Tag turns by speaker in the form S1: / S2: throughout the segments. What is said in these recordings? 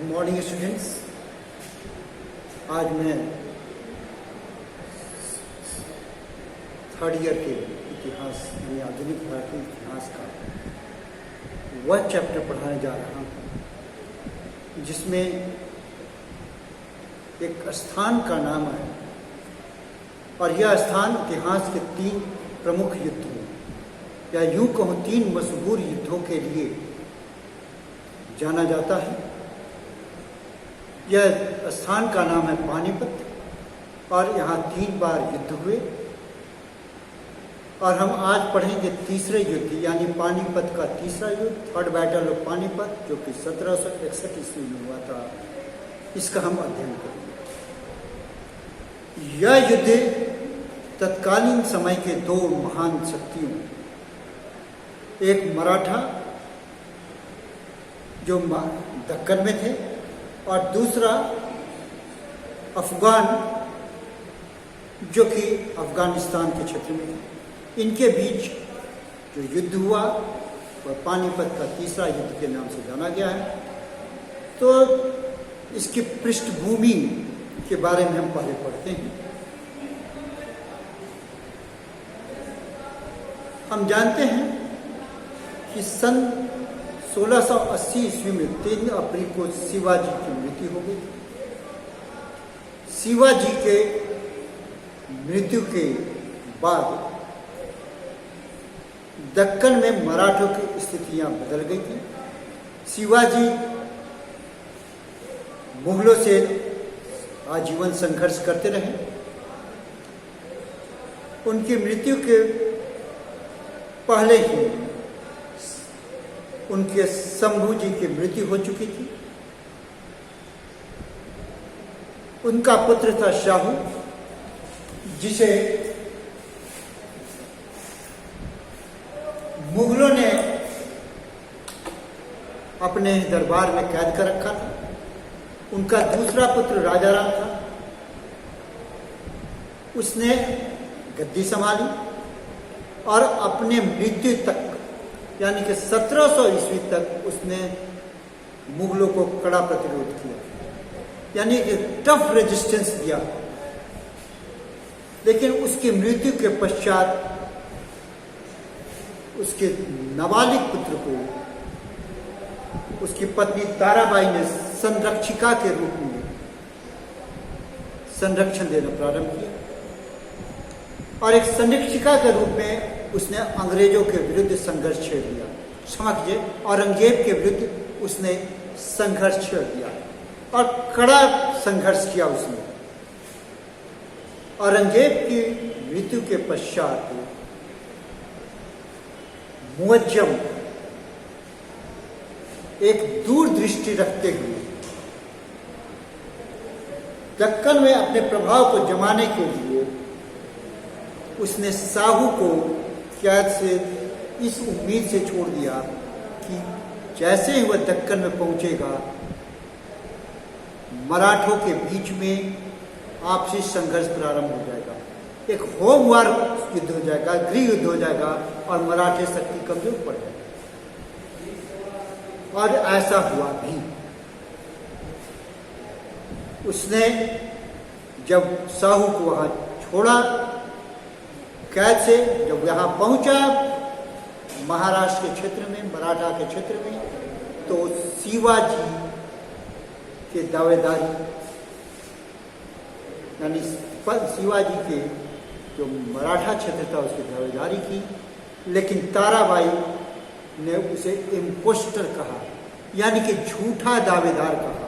S1: Good morning students. आज मैं third year के इतिहास यानी आधुनिक भारतीय इतिहास का वह चैप्टर पढ़ाने जा रहा हूँ जिसमें एक स्थान का नाम है और यह स्थान इतिहास के 3 प्रमुख युद्धों या यूं कहूँ 3 मशहूर युद्धों के लिए जाना जाता है। यह स्थान का नाम है पानीपत और यहाँ 3 बार युद्ध हुए और हम आज पढ़ेंगे तीसरे युद्ध यानी पानीपत का तीसरा युद्ध, थर्ड बैटल ऑफ पानीपत, जो कि 1761 ईस्वी में हुआ था। इसका हम अध्ययन करेंगे। यह युद्ध तत्कालीन समय के 2 महान शक्तियों, एक मराठा जो दक्कन में थे और दूसरा अफगान जो कि अफगानिस्तान के क्षेत्र में थे। इनके बीच जो युद्ध हुआ वह पानीपत का तीसरा युद्ध के नाम से जाना गया है। तो इसकी पृष्ठभूमि के बारे में हम पहले पढ़ते हैं। हम जानते हैं कि सन 1680 ईस्वी में 3 अप्रैल को शिवाजी की मृत्यु हो गई। शिवाजी के मृत्यु के बाद दक्कन में मराठों की स्थितियां बदल गई थी। शिवाजी मुगलों से आजीवन संघर्ष करते रहे। उनकी मृत्यु के पहले ही उनके शंभू जी की मृत्यु हो चुकी थी। उनका पुत्र था शाहू, जिसे मुगलों ने अपने दरबार में कैद कर रखा था। उनका दूसरा पुत्र राजाराम था। उसने गद्दी संभाली और अपने मृत्यु तक यानी कि 1700 ईस्वी तक उसने मुगलों को कड़ा प्रतिरोध किया, यानी कि टफ रेजिस्टेंस दिया। लेकिन उसकी मृत्यु के पश्चात उसके नाबालिग पुत्र को उसकी पत्नी ताराबाई ने संरक्षिका के रूप में संरक्षण देना प्रारंभ किया और एक संरक्षिका के रूप में उसने अंग्रेजों के विरुद्ध संघर्ष छेड़ दिया। क्षमा कीजिए, औरंगजेब के विरुद्ध उसने संघर्ष छेड़ दिया और कड़ा संघर्ष किया उसने। औरंगजेब की मृत्यु के पश्चात मुअज्जम एक दूरदृष्टि रखते हुए दक्कन में अपने प्रभाव को जमाने के लिए उसने शाहू को कैद से इस उम्मीद से छोड़ दिया कि जैसे ही वह दक्कन में पहुंचेगा मराठों के बीच में आपसी संघर्ष प्रारंभ हो जाएगा, एक होम वार युद्ध हो जाएगा, गृह युद्ध हो जाएगा और मराठे शक्ति कमजोर पड़ जाएगी। और ऐसा हुआ भी। उसने जब शाहू को वहां छोड़ा कैद से, जब यहाँ पहुंचा महाराष्ट्र के क्षेत्र में, मराठा के क्षेत्र में, तो शिवाजी के दावेदारी यानी शिवाजी के जो मराठा क्षेत्र था उसकी दावेदारी की। लेकिन ताराबाई ने उसे इम्पोस्टर कहा, यानी कि झूठा दावेदार कहा।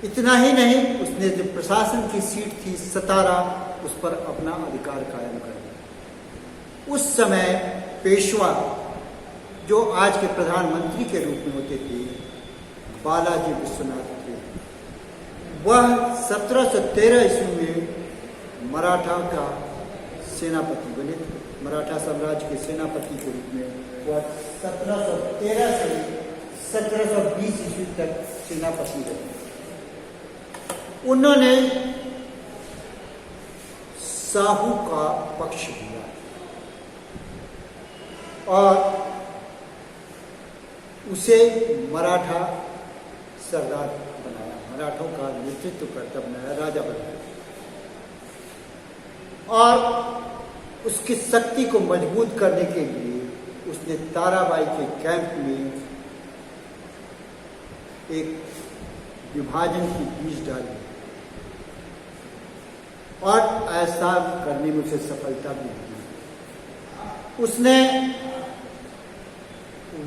S1: इतना ही नहीं, उसने जो प्रशासन की सीट थी सतारा, उस पर अपना अधिकार कायम कर दिया। उस समय पेशवा जो आज के प्रधानमंत्री के रूप में होते थे बालाजी विश्वनाथ थे, वह 1713 ईस्वी में मराठा का सेनापति बने थे। मराठा साम्राज्य के सेनापति के रूप में वह 1713 से 1720 ईस्वी तक सेनापति रहे। उन्होंने शाहू का पक्ष लिया और उसे मराठा सरदार बनाया, मराठों का नेतृत्व करता बनाया, राजा बनाया। और उसकी शक्ति को मजबूत करने के लिए उसने ताराबाई के कैंप में एक विभाजन की बीज डाली और ऐसा करने में उसे सफलता भी मिली। उसने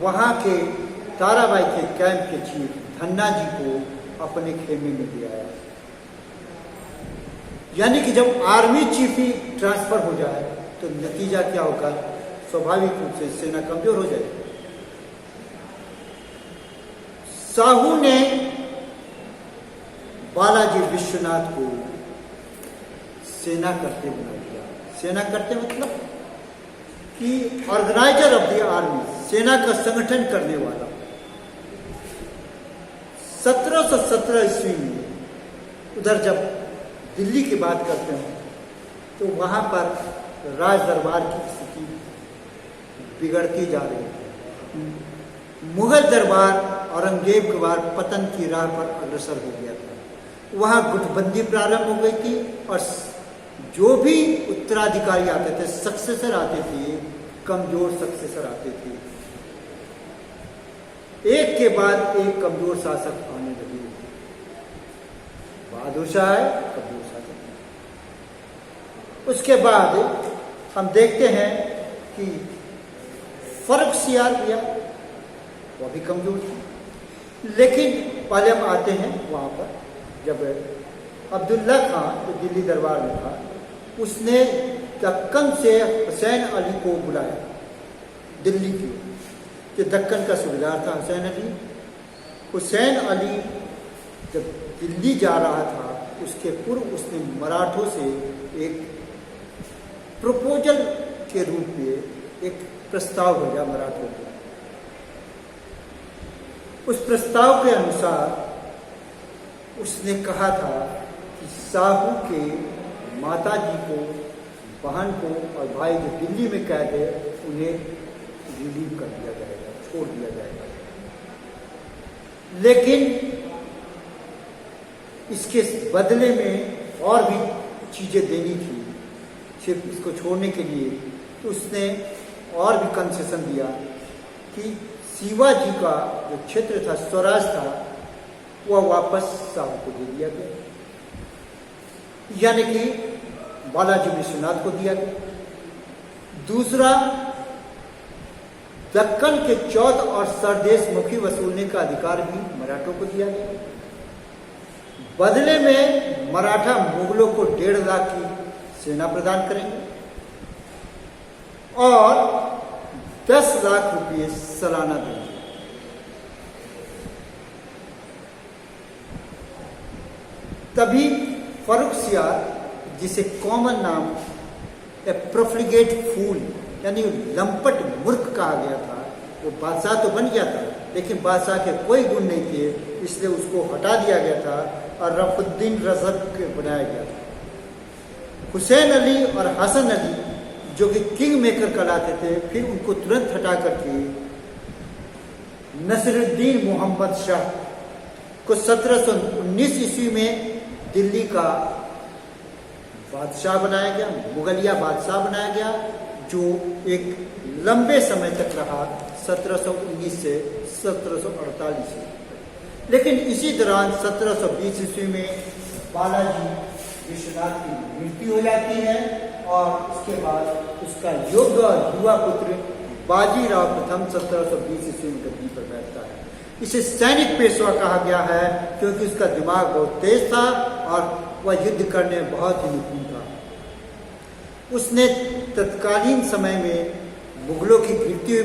S1: वहां के ताराबाई के कैंप के चीफ धन्ना जी को अपने खेमे में ले आया। यानी कि जब आर्मी चीफ ही ट्रांसफर हो जाए तो नतीजा क्या होगा? स्वाभाविक रूप से सेना कमजोर हो जाएगी। साहू ने बालाजी विश्वनाथ को सेना करते बना दिया। सेना करते मतलब कि ऑर्गेनाइजर ऑफ द आर्मी, सेना का संगठन करने वाला। 1717 ईस्वी में उधर जब दिल्ली की बात करते हैं तो वहां पर राज दरबार की स्थिति बिगड़ती जा रही है। मुगल दरबार औरंगजेब के बाद पतन की राह पर अग्रसर हो गया था। वहां गुटबंदी प्रारंभ हो गई थी और जो भी उत्तराधिकारी आते थे, सक्सेसर आते थे, कमजोर सक्सेसर आते थे। एक के बाद एक कमजोर शासक आने लगे। बहादुर शाह है, कमजोर शासक। उसके बाद हम देखते हैं कि फर्रुखसियार भैया वो भी कमजोर थे। लेकिन पहले हम आते हैं वहां पर जब अब्दुल्ला खां जो दिल्ली दरबार में था, उसने दक्कन से हुसैन अली को बुलाया दिल्ली की, कि दक्कन का सूबेदार था हुसैन अली। हुसैन अली जब दिल्ली जा रहा था उसके पूर्व उसने मराठों से एक प्रपोजल के रूप में एक प्रस्ताव भेजा मराठों को। उस प्रस्ताव के अनुसार उसने कहा था कि साहू के माता जी को, बहन को और भाई जो दिल्ली में कैद है उन्हें रिलीव कर दिया जाएगा, छोड़ दिया जाएगा। लेकिन इसके बदले में और भी चीजें देनी थी सिर्फ इसको छोड़ने के लिए। तो उसने और भी कंसेशन दिया कि शिवाजी का जो क्षेत्र था, स्वराज था, वह वापस साहू को दे दिया गया, यानी कि बालाजी विश्वनाथ को दिया गया। दूसरा, दक्कन के चौथ और सरदेश मुखी वसूलने का अधिकार भी मराठों को दिया गया। बदले में मराठा मुगलों को 1.5 लाख की सेना प्रदान करेंगे और 10 लाख रुपये सालाना देंगे। तभी फर्रुखसियार, जिसे कॉमन नाम ए प्रोफ्लिगेट फूल यानी लंपट मूर्ख कहा गया था, वो बादशाह तो बन गया था लेकिन बादशाह के कोई गुण नहीं थे, इसलिए उसको हटा दिया गया था और रफुद्दीन रजक बनाया गया था। हुसैन अली और हसन अली जो कि किंग मेकर कहलाते थे, फिर उनको तुरंत हटा करके नसीरुद्दीन मोहम्मद शाह को 1719 ईस्वी में दिल्ली का बादशाह बनाया गया, मुगलिया बादशाह बनाया गया, जो एक लंबे समय तक रहा, 1719 से 1748 में। लेकिन इसी दौरान 1720 ईस्वी में बालाजी विश्वनाथ की मृत्यु हो जाती है और उसके बाद उसका योग्य और युवा पुत्र बाजीराव प्रथम 1720 ईस्वी में गद्दी पर बैठता है। इसे सैनिक पेशवा कहा गया है क्योंकि उसका दिमाग बहुत तेज था और वह युद्ध करने में बहुत ही निपुण था। उसने तत्कालीन समय में मुगलों की गिरती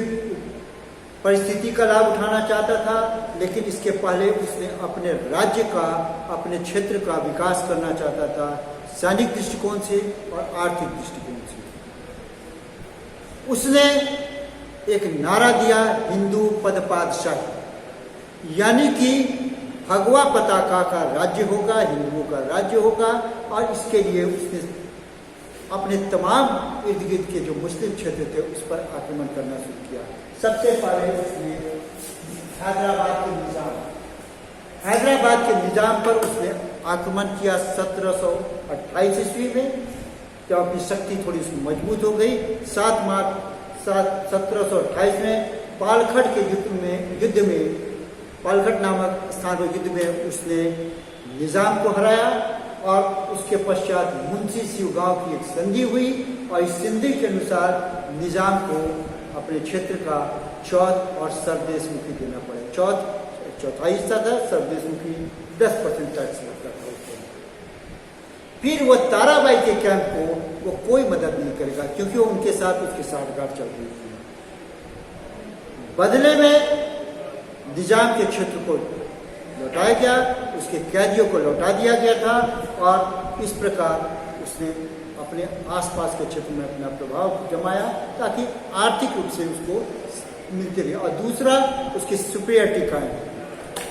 S1: परिस्थिति का लाभ उठाना चाहता था, लेकिन इसके पहले उसने अपने राज्य का, अपने क्षेत्र का विकास करना चाहता था, सैनिक दृष्टिकोण से और आर्थिक दृष्टिकोण से। उसने एक नारा दिया, हिंदू पद पादशाही, यानी कि भगवा पताका का राज्य होगा, हिंदुओं का राज्य होगा। और इसके लिए उसने अपने तमाम इर्द गिर्द के जो मुस्लिम क्षेत्र थे उस पर आक्रमण करना शुरू किया। सबसे पहले उसने हैदराबाद के निजाम पर उसने आक्रमण किया 1728 ईस्वी में, जब अपनी शक्ति थोड़ी सी मजबूत हो गई। 7 मार्च 1728 में पालखड़ के युद्ध में पालघट नामक स्थान पर युद्ध में उसने निजाम को हराया और उसके पश्चात मुंशी शिवगांव की एक संधि हुई और इस संधि के अनुसार निजाम को अपने क्षेत्र का चौथ और सरदेशमुखी देना पड़े। चौथाई हिस्सा था, सरदेशमुखी 10% टैक्स लगता था उसको। फिर वह ताराबाई के कैंप को वो कोई मदद नहीं करेगा क्योंकि वो उनके साथ उसकी साठगांठ चल रही थी। बदले में निजाम के क्षेत्र को लौटाया गया, उसके कैदियों को लौटा दिया गया था और इस प्रकार उसने अपने आसपास के क्षेत्र में अपना प्रभाव जमाया ताकि आर्थिक रूप से उसको मिलते रहे। और दूसरा उसकी सुपीरियरिटी कायम।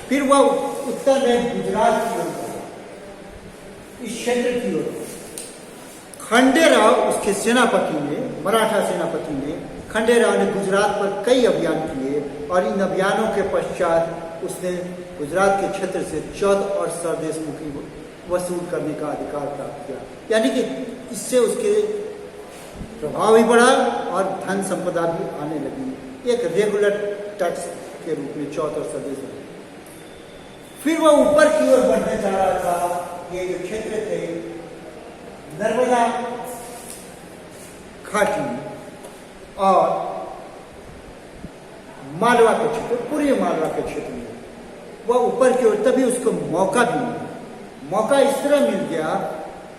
S1: फिर वह उत्तर में गुजरात की ओर, इस क्षेत्र की ओर खंडेराव उसके सेनापति ने, मराठा सेनापति ने, खंडेराव ने गुजरात पर कई अभियान किए और इन अभियानों के पश्चात उसने गुजरात के क्षेत्र से चौथ और सरदेशमुखी वसूल करने का अधिकार प्राप्त किया। यानी कि इससे उसके प्रभाव भी बढ़ा और धन संपदा भी आने लगी, एक रेगुलर टैक्स के रूप में चौथ और सरदेशमुखी। फिर वह ऊपर की ओर बढ़ने जा रहा था। ये जो क्षेत्र थे नर्मदा घाटी और मालवा के क्षेत्र, पूर्वी मालवा के क्षेत्र में वह ऊपर की ओर, तभी उसको मौका भी मिला। मौका इस तरह मिल गया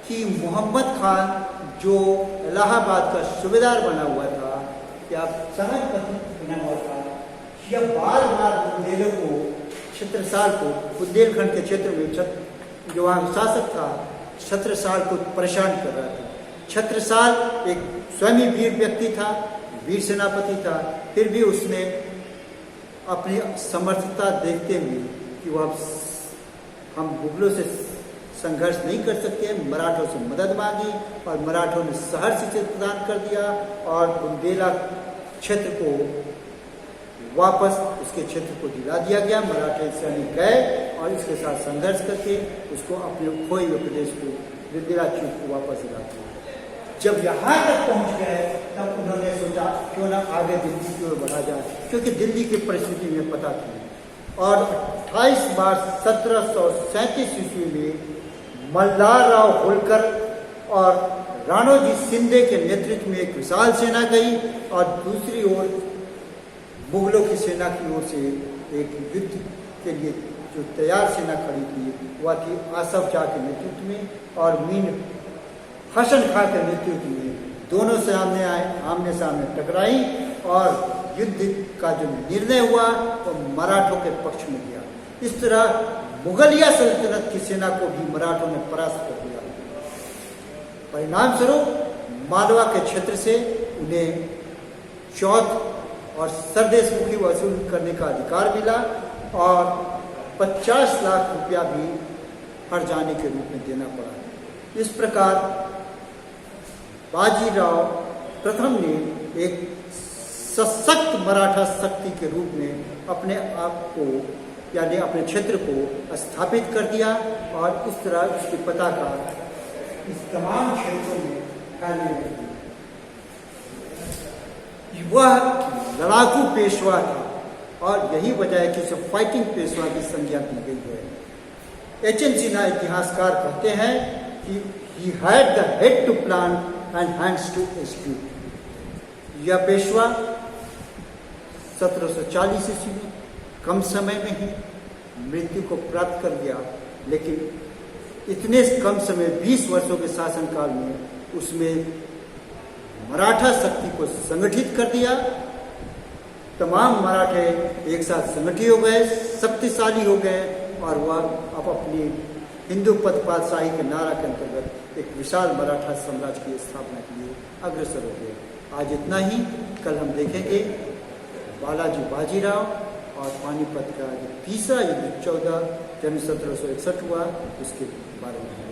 S1: कि मोहम्मद खान जो इलाहाबाद का सूबेदार बना हुआ था, या सेनापति बना हुआ था, यह बार बार बुंदेलों को, छत्रसाल को, बुंदेलखंड के क्षेत्र में जो वहाँ शासक था छत्रसाल को परेशान कर रहा था। छत्रसाल एक स्वयं वीर व्यक्ति था, वीर सेनापति था, फिर भी उसने अपनी समर्थता देखते हुए कि वह हम मुगलों से संघर्ष नहीं कर सकते, मराठों से मदद मांगी और मराठों ने सहर्ष से प्रदान कर दिया और बुंदेला क्षेत्र को वापस उसके क्षेत्र को दिला दिया गया। मराठे सैनिक गए और इसके साथ संघर्ष करके उसको अपने खोए हुए प्रदेश को, बुंदेला क्षेत्र को वापस दिला दिया। जब यहाँ तक पहुँच गए तब उन्होंने सोचा क्यों ना आगे दिल्ली की ओर बढ़ा जाए, क्योंकि दिल्ली की परिस्थिति में पता थी। और 28 मार्च 1737 ईस्वी में मल्हार राव होलकर और राणोजी शिंदे के नेतृत्व में एक विशाल सेना गई और दूसरी ओर मुगलों की सेना की ओर से एक युद्ध के लिए जो तैयार सेना खड़ी थी वह थी आसफ शाह के नेतृत्व में और मीन हसन खां के नेतृत्व में। दोनों सामने आए, आमने सामने टकराई और युद्ध का जो निर्णय हुआ वो मराठों के पक्ष में गया। इस तरह मुगलिया सल्तनत की सेना को भी मराठों ने परास्त कर दिया। परिणाम स्वरूप मालवा के क्षेत्र से उन्हें चौथ और सरदेशमुखी वसूल करने का अधिकार मिला और 50 लाख रुपया भी हर जाने के रूप में देना पड़ा। इस प्रकार बाजीराव प्रथम ने एक सशक्त मराठा शक्ति के रूप में अपने आप को, यानी अपने क्षेत्र को स्थापित कर दिया और इस तरह उसकी पताका इस तमाम क्षेत्रों में फैलने लगी। वह लड़ाकू पेशवा था और यही वजह है कि उसे फाइटिंग पेशवा की संज्ञा दी गई है। एच.एन. सिन्हा इतिहासकार कहते हैं कि he had the head to plan and hands to execute। यह पेशवा 1740 ईस्वी में कम समय में ही मृत्यु को प्राप्त कर गया, लेकिन इतने कम समय 20 वर्षों के शासनकाल में उसमें मराठा शक्ति को संगठित कर दिया। तमाम मराठे एक साथ संगठित हो गए, शक्तिशाली हो गए और वह अब अपनी हिंदू पदपातशाही के नारा के अंतर्गत एक विशाल मराठा साम्राज्य की स्थापना के लिए अग्रसर हो गए। आज इतना ही। कल हम देखेंगे बालाजी बाजीराव और पानीपत का जो तीसरा युद्ध 14 जनवरी 1761 हुआ, उसके बारे में।